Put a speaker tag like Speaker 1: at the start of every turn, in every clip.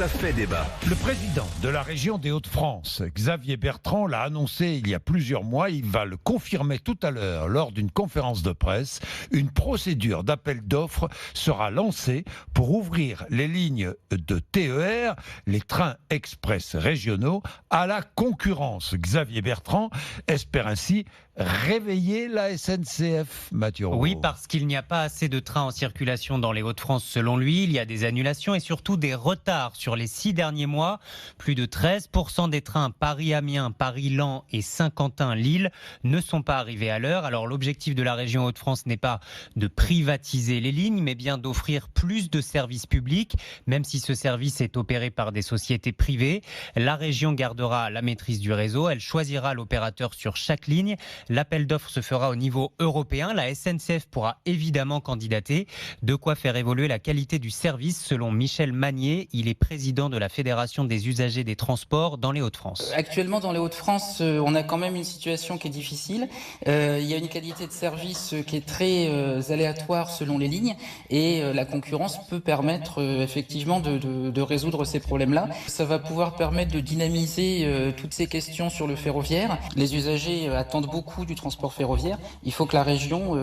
Speaker 1: Ça fait débat.
Speaker 2: Le président de la région des Hauts-de-France, Xavier Bertrand, l'a annoncé il y a plusieurs mois. Il va le confirmer tout à l'heure lors d'une conférence de presse. Une procédure d'appel d'offres sera lancée pour ouvrir les lignes de TER, les trains express régionaux, à la concurrence. Xavier Bertrand espère ainsi réveiller la SNCF, Mathieu Rouault.
Speaker 3: Oui, parce qu'il n'y a pas assez de trains en circulation dans les Hauts-de-France selon lui. Il y a des annulations et surtout des retards sur les 6 derniers mois. Plus de 13% des trains Paris-Amiens, Paris-Laon et Saint-Quentin-Lille ne sont pas arrivés à l'heure. Alors l'objectif de la région Hauts-de-France n'est pas de privatiser les lignes, mais bien d'offrir plus de services publics, même si ce service est opéré par des sociétés privées. La région gardera la maîtrise du réseau. Elle choisira l'opérateur sur chaque ligne. L'appel d'offres se fera au niveau européen. La SNCF pourra évidemment candidater. De quoi faire évoluer la qualité du service, selon Michel Magnier. Il est président de la Fédération des usagers des transports dans les Hauts-de-France.
Speaker 4: Actuellement, dans les Hauts-de-France, on a quand même une situation qui est difficile. Il y a une qualité de service qui est très aléatoire selon les lignes et la concurrence peut permettre effectivement de résoudre ces problèmes-là. Ça va pouvoir permettre de dynamiser toutes ces questions sur le ferroviaire. Les usagers attendent beaucoup du transport ferroviaire. Il faut que la région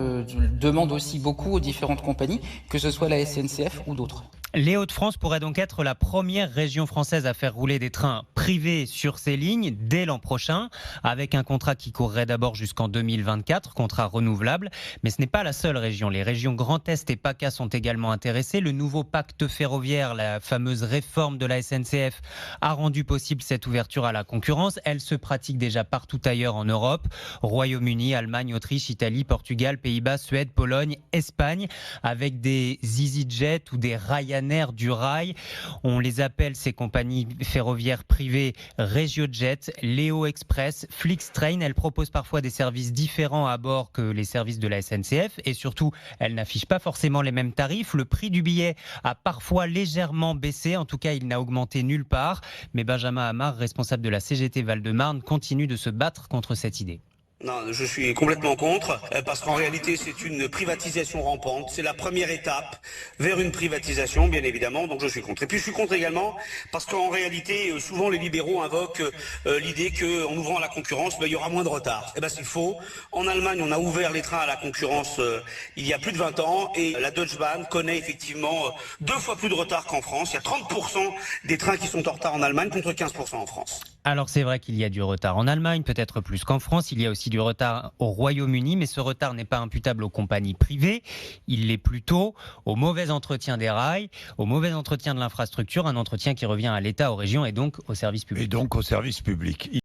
Speaker 4: demande aussi beaucoup aux différentes compagnies, que ce soit la SNCF ou d'autres.
Speaker 3: Les Hauts-de-France pourraient donc être la première région française à faire rouler des trains privés sur ces lignes dès l'an prochain, avec un contrat qui courrait d'abord jusqu'en 2024, contrat renouvelable. Mais ce n'est pas la seule région. Les régions Grand Est et PACA sont également intéressées. Le nouveau pacte ferroviaire, la fameuse réforme de la SNCF, a rendu possible cette ouverture à la concurrence. Elle se pratique déjà partout ailleurs en Europe. Royaume-Uni, Allemagne, Autriche, Italie, Portugal, Pays-Bas, Suède, Pologne, Espagne, avec des EasyJet ou des Ryanair du rail. On les appelle, ces compagnies ferroviaires privées, RegioJet, Léo Express, Flixtrain. Elles proposent parfois des services différents à bord que les services de la SNCF et surtout, elles n'affichent pas forcément les mêmes tarifs. Le prix du billet a parfois légèrement baissé. En tout cas, il n'a augmenté nulle part. Mais Benjamin Amar, responsable de la CGT Val-de-Marne, continue de se battre contre cette idée.
Speaker 5: Non, je suis complètement contre, parce qu'en réalité, c'est une privatisation rampante. C'est la première étape vers une privatisation, bien évidemment, donc je suis contre. Et puis je suis contre également, parce qu'en réalité, souvent les libéraux invoquent l'idée qu'en ouvrant à la concurrence, il y aura moins de retard. Eh ben c'est faux. En Allemagne, on a ouvert les trains à la concurrence il y a plus de 20 ans, et la Deutsche Bahn connaît effectivement 2 fois plus de retard qu'en France. Il y a 30% des trains qui sont en retard en Allemagne, contre 15% en France.
Speaker 3: Alors c'est vrai qu'il y a du retard en Allemagne, peut-être plus qu'en France. Il y a aussi du retard au Royaume-Uni, mais ce retard n'est pas imputable aux compagnies privées. Il l'est plutôt au mauvais entretien des rails, au mauvais entretien de l'infrastructure, un entretien qui revient à l'État, aux régions et donc aux services publics.